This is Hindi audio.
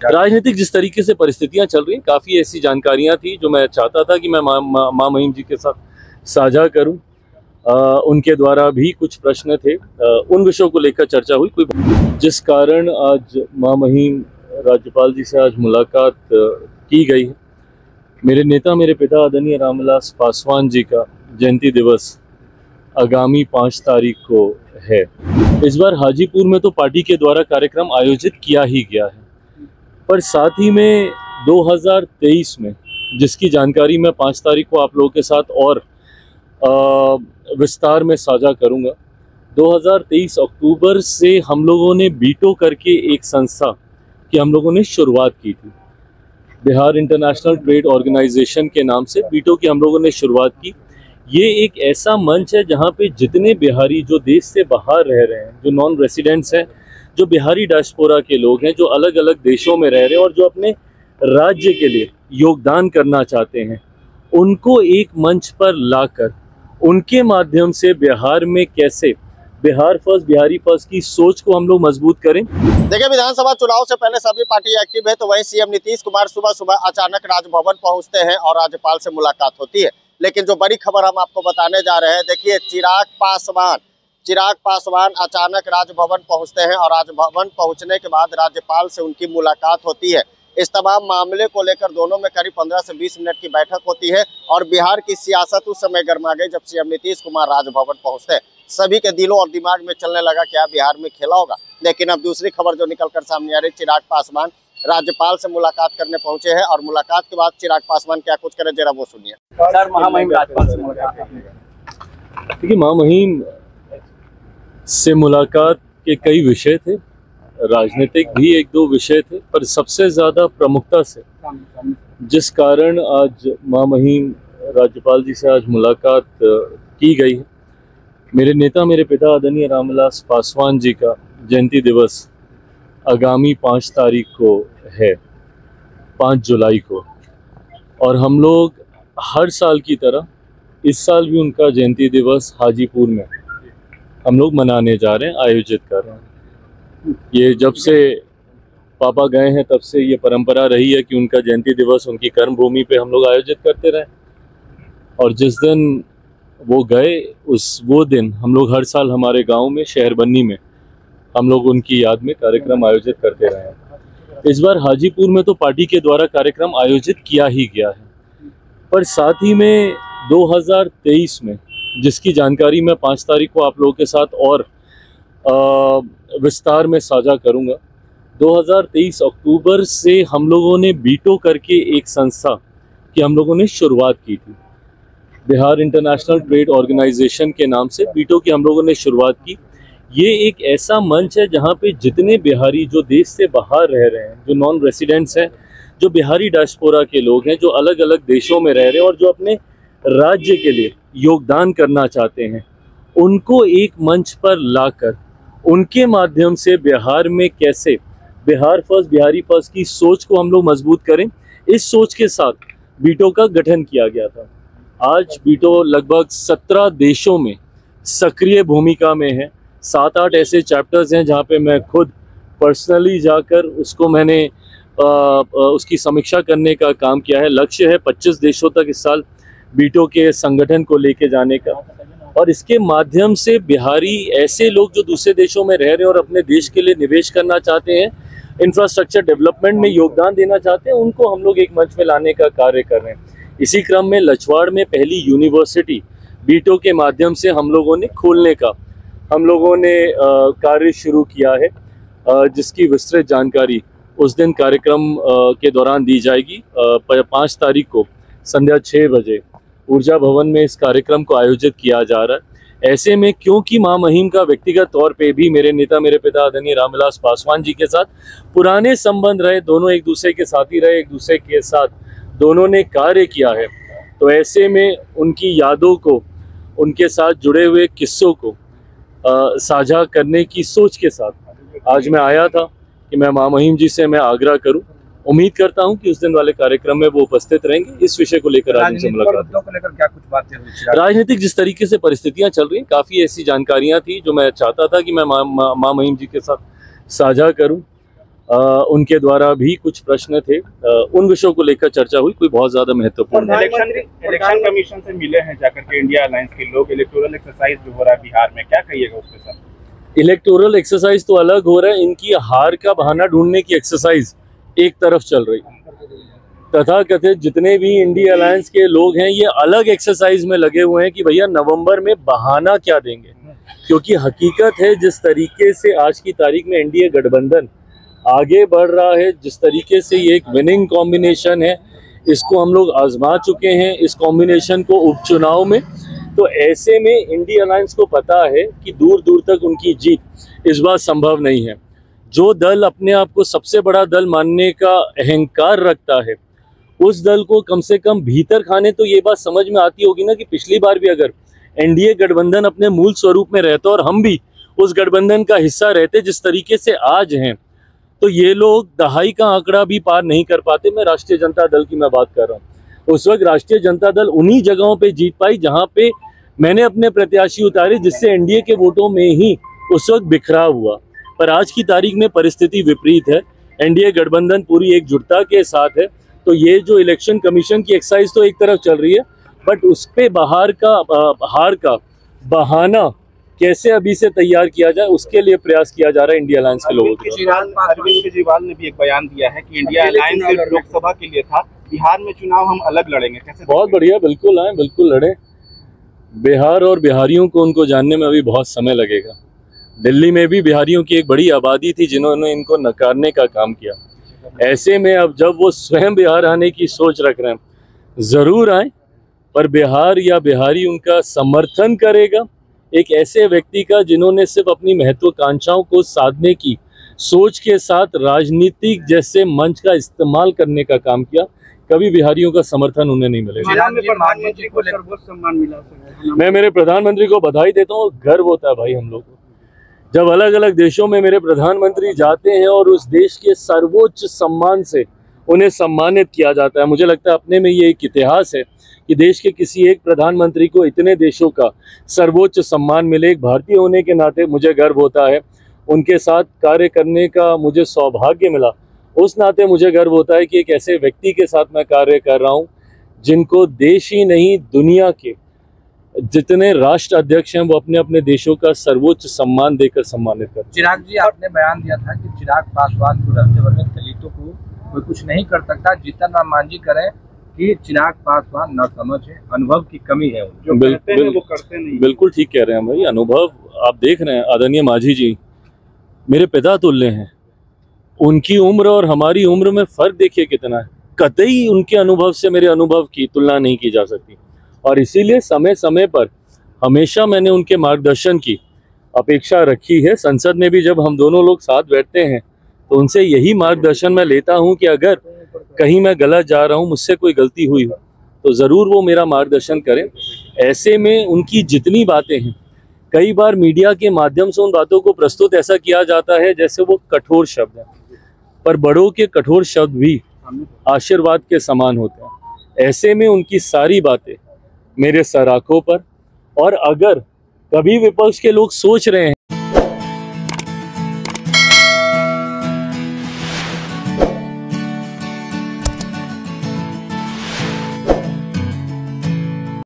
राजनीतिक जिस तरीके से परिस्थितियां चल रही हैं, काफ़ी ऐसी जानकारियां थी जो मैं चाहता था कि मैं माँ महिम जी के साथ साझा करूं। उनके द्वारा भी कुछ प्रश्न थे, उन विषयों को लेकर चर्चा हुई। कोई जिस कारण आज माँ महिम राज्यपाल जी से आज मुलाकात की गई है। मेरे नेता मेरे पिता आदरणीय रामविलास पासवान जी का जयंती दिवस आगामी 5 तारीख को है। इस बार हाजीपुर में तो पार्टी के द्वारा कार्यक्रम आयोजित किया ही गया है, पर साथ ही में 2023 में जिसकी जानकारी मैं 5 तारीख को आप लोगों के साथ और विस्तार में साझा करूंगा। 2023 अक्टूबर से हम लोगों ने बीटो करके एक संस्था की हम लोगों ने शुरुआत की थी। बिहार इंटरनेशनल ट्रेड ऑर्गेनाइजेशन के नाम से बीटो की हम लोगों ने शुरुआत की। ये एक ऐसा मंच है जहाँ पे जितने बिहारी जो देश से बाहर रह रहे हैं, जो नॉन रेसिडेंट्स हैं, जो बिहारी डायस्पोरा के लोग हैं, जो अलग अलग देशों में रह रहे हैं और जो अपने राज्य के लिए योगदान करना चाहते हैं, उनको एक मंच पर लाकर उनके माध्यम से बिहार में कैसे बिहार फर्स्ट बिहारी फर्स्ट की सोच को हम लोग मजबूत करें। देखिए, विधानसभा चुनाव से पहले सभी पार्टी एक्टिव है, तो वहीं सीएम नीतीश कुमार सुबह सुबह अचानक राजभवन पहुंचते हैं और राज्यपाल से मुलाकात होती है। लेकिन जो बड़ी खबर हम आपको बताने जा रहे हैं, देखिए चिराग पासवान अचानक राजभवन पहुंचते हैं और राजभवन पहुंचने के बाद राज्यपाल से उनकी मुलाकात होती है। इस तमाम मामले को लेकर दोनों में करीब 15 से 20 मिनट की बैठक होती है और बिहार की सियासत उस समय गर्मा गई जब सीएम नीतीश कुमार राजभवन पहुंचते हैं। सभी के दिलों और दिमाग में चलने लगा क्या बिहार में खेला होगा। लेकिन अब दूसरी खबर जो निकलकर सामने आ रही, चिराग पासवान राज्यपाल से मुलाकात करने पहुंचे हैं और मुलाकात के बाद चिराग पासवान क्या कुछ करे, जरा वो सुनिए। सर, महामहिम राज्यपाल से मुलाकात। देखिए, माँ महिम से मुलाकात के कई विषय थे, राजनीतिक भी 1-2 विषय थे, पर सबसे ज़्यादा प्रमुखता से जिस कारण आज माँ महिम राज्यपाल जी से आज मुलाकात की गई है। मेरे नेता मेरे पिता आदरणीय रामविलास पासवान जी का जयंती दिवस आगामी 5 तारीख को है, 5 जुलाई को, और हम लोग हर साल की तरह इस साल भी उनका जयंती दिवस हाजीपुर में हम लोग मनाने जा रहे हैं, आयोजित कर रहे हैं। ये जब से पापा गए हैं तब से ये परंपरा रही है कि उनका जयंती दिवस उनकी कर्मभूमि पे हम लोग आयोजित करते रहे, और जिस दिन वो गए वो दिन हम लोग हर साल हमारे गांव में शहरबन्नी में हम लोग उनकी याद में कार्यक्रम आयोजित करते रहे हैं। इस बार हाजीपुर में तो पार्टी के द्वारा कार्यक्रम आयोजित किया ही गया है, पर साथ ही में 2023 में जिसकी जानकारी मैं 5 तारीख को आप लोगों के साथ और विस्तार में साझा करूंगा। 2023 अक्टूबर से हम लोगों ने बीटो करके एक संस्था की हम लोगों ने शुरुआत की थी। बिहार इंटरनेशनल ट्रेड ऑर्गेनाइजेशन के नाम से बीटो की हम लोगों ने शुरुआत की। ये एक ऐसा मंच है जहाँ पे जितने बिहारी जो देश से बाहर रह रहे हैं, जो नॉन रेसिडेंट्स हैं, जो बिहारी डायस्पोरा के लोग हैं, जो अलग अलग देशों में रह रहे हैं और जो अपने राज्य के लिए योगदान करना चाहते हैं, उनको एक मंच पर लाकर उनके माध्यम से बिहार में कैसे बिहार फर्स्ट बिहारी फर्स्ट की सोच को हम लोग मजबूत करें। इस सोच के साथ बीटो का गठन किया गया था। आज बीटो लगभग 17 देशों में सक्रिय भूमिका में है। 7-8 ऐसे चैप्टर्स हैं जहाँ पे मैं खुद पर्सनली जाकर उसको मैंने उसकी समीक्षा करने का काम किया है। लक्ष्य है 25 देशों तक इस साल बीटो के संगठन को लेके जाने का, और इसके माध्यम से बिहारी ऐसे लोग जो दूसरे देशों में रह रहे हैं और अपने देश के लिए निवेश करना चाहते हैं, इंफ्रास्ट्रक्चर डेवलपमेंट में योगदान देना चाहते हैं, उनको हम लोग एक मंच में लाने का कार्य कर रहे हैं। इसी क्रम में लछवाड़ में पहली यूनिवर्सिटी बीटो के माध्यम से हम लोगों ने खोलने का हम लोगों ने कार्य शुरू किया है, जिसकी विस्तृत जानकारी उस दिन कार्यक्रम के दौरान दी जाएगी। 5 तारीख को संध्या 6 बजे ऊर्जा भवन में इस कार्यक्रम को आयोजित किया जा रहा है। ऐसे में क्योंकि माँ महिम का व्यक्तिगत तौर पे भी मेरे नेता मेरे पिता आदरणीय रामविलास पासवान जी के साथ पुराने संबंध रहे, दोनों एक दूसरे के साथी रहे, एक दूसरे के साथ दोनों ने कार्य किया है, तो ऐसे में उनकी यादों को, उनके साथ जुड़े हुए किस्सों को साझा करने की सोच के साथ आज मैं आया था कि मैं माँ महिम जी से मैं आग्रह करूं उम्मीद करता हूं कि उस दिन वाले कार्यक्रम में वो उपस्थित रहेंगे। इस विषय को लेकर आज उनसे मुलाकात मुद्दों को लेकर क्या कुछ बातें हुई? राजनीतिक जिस तरीके से परिस्थितियां चल रही हैं, काफ़ी ऐसी जानकारियां थी जो मैं चाहता था कि मैं मां महिम जी के साथ साझा करूं। उनके द्वारा भी कुछ प्रश्न थे, उन विषयों को लेकर चर्चा हुई, कोई बहुत ज़्यादा महत्वपूर्ण। इलेक्शन कमीशन से मिले हैं जाकर के इंडिया अलायंस के लोग, इलेक्टोरल एक्सरसाइज जो हो रहा है बिहार में, क्या कहिएगा उसके साथ? इलेक्टोरल एक्सरसाइज तो अलग हो रहा है, इनकी हार का बहाना ढूंढने की एक्सरसाइज एक तरफ चल रही है। तथाकथित जितने भी इंडिया अलायंस के लोग हैं ये अलग एक्सरसाइज में लगे हुए हैं कि भैया नवंबर में बहाना क्या देंगे, क्योंकि हकीकत है जिस तरीके से आज की तारीख में एनडीए गठबंधन आगे बढ़ रहा है, जिस तरीके से ये एक विनिंग कॉम्बिनेशन है, इसको हम लोग आजमा चुके हैं इस कॉम्बिनेशन को उपचुनाव में। तो ऐसे में इंडिया अलायंस को पता है कि दूर दूर तक उनकी जीत इस बार संभव नहीं है। जो दल अपने आप को सबसे बड़ा दल मानने का अहंकार रखता है, उस दल को कम से कम भीतर खाने तो ये बात समझ में आती होगी ना कि पिछली बार भी अगर एनडीए गठबंधन अपने मूल स्वरूप में रहता और हम भी उस गठबंधन का हिस्सा रहते जिस तरीके से आज हैं, तो ये लोग दहाई का आंकड़ा भी पार नहीं कर पाते। मैं राष्ट्रीय जनता दल की मैं बात कर रहा हूँ। उस वक्त राष्ट्रीय जनता दल उन्हीं जगहों पे जीत पाई जहां पे मैंने अपने प्रत्याशी उतारे, जिससे एनडीए के वोटों में ही उस वक्त बिखराव हुआ। पर आज की तारीख में परिस्थिति विपरीत है, एनडीए गठबंधन पूरी एकजुटता के साथ है। तो ये जो इलेक्शन कमीशन की एक्सरसाइज तो एक तरफ चल रही है, बट उस पे हार का बहाना कैसे अभी से तैयार किया जाए, उसके लिए प्रयास किया जा रहा है इंडिया अलायंस के लोगों द्वारा। अरविंद केजरीवाल ने भी एक बयान दिया है कि इंडिया अलायंस सिर्फ लोकसभा के लिए था, बिहार में चुनाव हम अलग लड़ेंगे। कैसे? बहुत बढ़िया, बिल्कुल आए, बिल्कुल लड़े। बिहार और बिहारियों को उनको जानने में अभी बहुत समय लगेगा। दिल्ली में भी बिहारियों की एक बड़ी आबादी थी जिन्होंने इनको नकारने का काम किया। ऐसे में अब जब वो स्वयं बिहार आने की सोच रख रहे हैं, ज़रूर आए, पर बिहार या बिहारी उनका समर्थन करेगा एक ऐसे व्यक्ति का जिन्होंने सिर्फ अपनी महत्वाकांक्षाओं को साधने की सोच के साथ राजनीतिक जैसे मंच का इस्तेमाल करने का काम किया। कभी बिहारियों का समर्थन उन्हें नहीं मिलेगा। प्रधानमंत्री को सर्वोच्च सम्मान मिला। मैं मेरे प्रधानमंत्री को बधाई देता हूँ, गर्व होता है भाई हम लोग को जब अलग अलग देशों में मेरे प्रधानमंत्री जाते हैं और उस देश के सर्वोच्च सम्मान से उन्हें सम्मानित किया जाता है। मुझे लगता है अपने में ये एक इतिहास है कि देश के किसी एक प्रधानमंत्री को इतने देशों का सर्वोच्च सम्मान मिले। एक भारतीय होने के नाते मुझे गर्व होता है, उनके साथ कार्य करने का मुझे सौभाग्य मिला, उस नाते मुझे गर्व होता है कि एक ऐसे व्यक्ति के साथ मैं कार्य कर रहा हूँ जिनको देश ही नहीं दुनिया के जितने राष्ट्र अध्यक्ष हैं वो अपने अपने देशों का सर्वोच्च सम्मान देकर सम्मानित करते हैं। चिराग जी, आपने बयान दिया था कि चिराग पासवान को रहते वर्ग दलितों को कोई कुछ नहीं कर सकता। जीतन राम मांझी करें कि चिराग पासवान न समझ है, अनुभव की कमी है, जो करते हैं वो करते नहीं। बिल्कुल ठीक कह रहे हैं भाई, अनुभव आप देख रहे हैं। आदरणीय मांझी जी मेरे पिता तुल्य हैं, उनकी उम्र और हमारी उम्र में फर्क देखिए कितना है। कतई उनके अनुभव से मेरे अनुभव की तुलना नहीं की जा सकती, और इसीलिए समय समय पर हमेशा मैंने उनके मार्गदर्शन की अपेक्षा रखी है। संसद में भी जब हम दोनों लोग साथ बैठते हैं तो उनसे यही मार्गदर्शन मैं लेता हूं कि अगर कहीं मैं गलत जा रहा हूं, मुझसे कोई गलती हुई हो तो ज़रूर वो मेरा मार्गदर्शन करें। ऐसे में उनकी जितनी बातें हैं, कई बार मीडिया के माध्यम से उन बातों को प्रस्तुत ऐसा किया जाता है जैसे वो कठोर शब्द हैं, पर बड़ों के कठोर शब्द भी आशीर्वाद के समान होते हैं। ऐसे में उनकी सारी बातें मेरे सराखों पर, और अगर कभी विपक्ष के लोग सोच रहे हैं